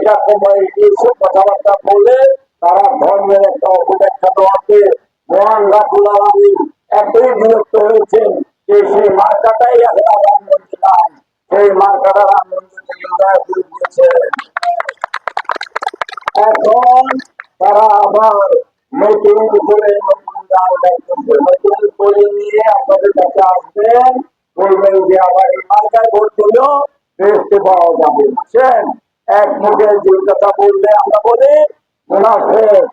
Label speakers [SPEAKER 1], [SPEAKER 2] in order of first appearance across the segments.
[SPEAKER 1] এরকম এইসব কথাবার্তা বলে তারা ধর্মের একটা অপব্যাখ্যা দেওয়াতে মহান রাব্বুল আলামিন এতই বিরক্ত হয়েছেন যে সেই মার্কাটাই এখন রাম মন্দির নাম, সেই মার্কাটা রাম মন্দির থেকে উদয় করে দিয়েছে। এখন তারা আবার নতুন করে নতুন গান গাইতেছে, নতুন করে নিয়ে আপনাদের কাছে আসবেন, বলবেন যে আবার এই মার্কায় ভোট দিলেও বেহেশতে পাওয়া যাবে। বুঝছেন? এক মুখে যে কথা বললে আমরা বলি মুনাফেক,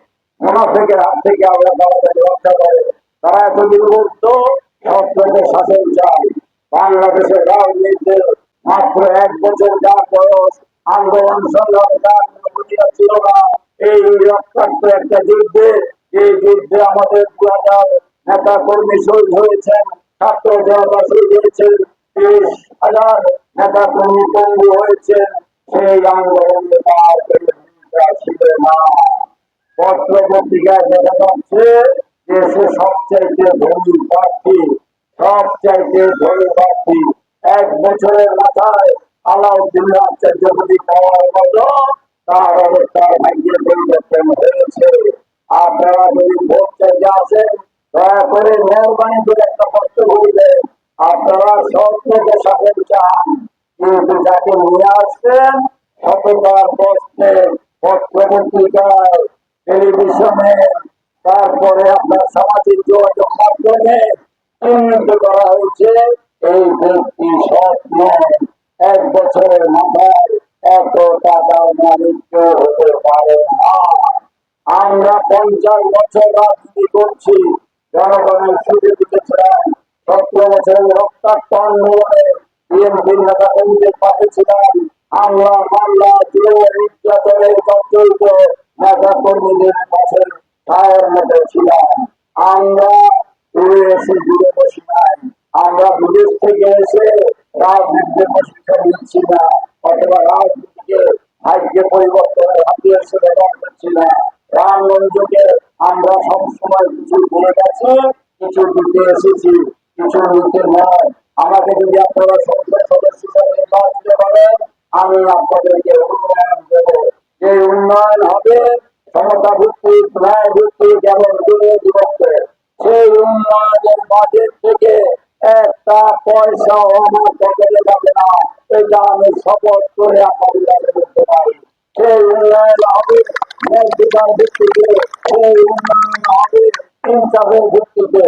[SPEAKER 1] মুনাফেকের হাত থেকে আমরা তাড়াতাড়ি রক্ষা করে। তারা এতদিন বলতো সত্যের শাসন চাই, বাংলাদেশের রাজনীতিতে মাত্র 1 বছর যার বয়স, আন্দোলন সংগ্রামে তার কোনো ছিল না। এই রক্তাক্ত একটা যুদ্ধে, এই যুদ্ধে আমাদের 2000 নেতা কর্মী শহীদ হয়েছেন, ছাত্র জনতা শহীদ হয়েছেন, 30,000 নেতা কর্মী পঙ্গু হয়েছেন। সেই আন্দোলনে তার ছিল না। পত্র পত্রিকায় দেখা যাচ্ছে যে সে সবচাইতে ধনী প্রার্থী, সবচাইতে ধনী প্রার্থী। 1 বছরের মাথায় আলাউদ্দিন আচার্যপতি পাওয়ার মতো তার অবস্থার ভাগ্যের পরিবর্তন হয়েছে। আপনারা যদি ভোট চাইতে আসেন, দয়া করে মেহরবানি করে একটা প্রশ্ন করবেন, আপনারা সত্যকে শাসন চান, কিন্তু যাকে নিয়ে আসছেন সততার প্রশ্নে পত্র পত্রিকায়, টেলিভিশনে, তারপরে আপনার সামাজিক যোগাযোগ মাধ্যমে চিহ্নিত করা হয়েছে এই ব্যক্তি সৎ নয়। 1 বছরের মাথায় এত টাকার মালিক হতে পারে না। আমরা 50 বছর রাজনীতি করছি, জনগণের সুযোগ দিতেছিলাম। 17 বছরের রক্তাক্ত আন্দোলনে বিএনপির নেতা কর্মীদের পাশে ছিলাম। আমরা মামলা নির্যাতনের জর্জরিত নেতা কর্মীদের পাশে ছায়ের মতো ছিলাম। আমরা উড়ে এসে দূরে বসি নাই, আমরা বিদেশ থেকে এসে রাজনীতিতে প্রশিক্ষণ নিচ্ছি না, অথবা রাজনীতিকে ভাগ্যে পরিবর্তনের হাতিয়ার হিসেবে ব্যবহার করছি না। রামগঞ্জকে আমরা সবসময় কিছু বলে গেছি, কিছু দিতে এসেছি, কিছু নিতে নয়। আমাকে যদি আপনারা সংসদ সদস্য হিসেবে নির্বাচিত করেন, আমি আপনাদেরকে উন্নয়ন দেব। যে উন্নয়ন হবে সমতা ভিত্তিক, ন্যায় ভিত্তিক এবং দুর্নীতি মুক্ত, সেই উন্নয়নের বাজেট থেকে একটা পয়সাও আমার পকেটে যাবে না, এটা আমি শপথ করে আপনাদের কাছে বলতে পারি। সেই উন্নয়ন হবে নৈতিকার ভিত্তিতে, সেই উন্নয়ন হবে ইনসাফের ভিত্তিতে।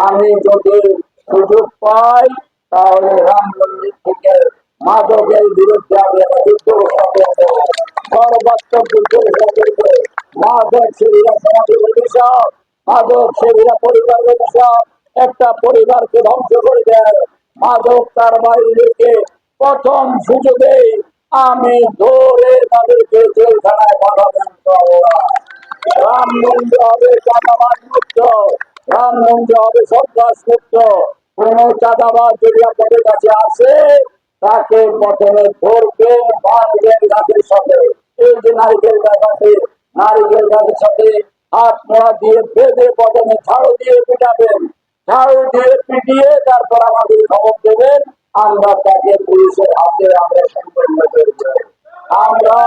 [SPEAKER 1] আমি যদি সুযোগ পাই তাহলে রাম মন্দির থেকে মাদকের বিরুদ্ধে আমি একটা যুদ্ধ ঘোষণা করবো, সর্বাত্মক যুদ্ধ ঘোষণা করবো। মাদক সেবীরা সমাজের অভিশাপ, মাদক সেবীরা পরিবারের অভিশাপ, একটা পরিবারকে ধ্বংস করে দেয়। মাদক তার বাইরে প্রথম সুযোগে আমি ধরে তাদেরকে জেলখানায় পাঠাবেন। রাম মন্দির হবে চাঁদাবাজ মুক্ত, রাম মন্দির হবে সন্ত্রাস মুক্ত। কোন চাঁদাবাজ যদি আপনাদের কাছে আসে তাকে প্রথমে ধরবেন, বাঁধবেন গাছের সাথে, এই যে নারিকেল গাছ আছে, নারিকেল গাছের সাথে হাত মোড়া দিয়ে বেঁধে প্রথমে ঝাড়ু দিয়ে পিটাবেন, ঝাড়ু দিয়ে পিটিয়ে তারপর আমাদের খবর দেবেন, আমরা তাকে পুলিশের হাতে আমরা সম্পন্ন করবো। আমরা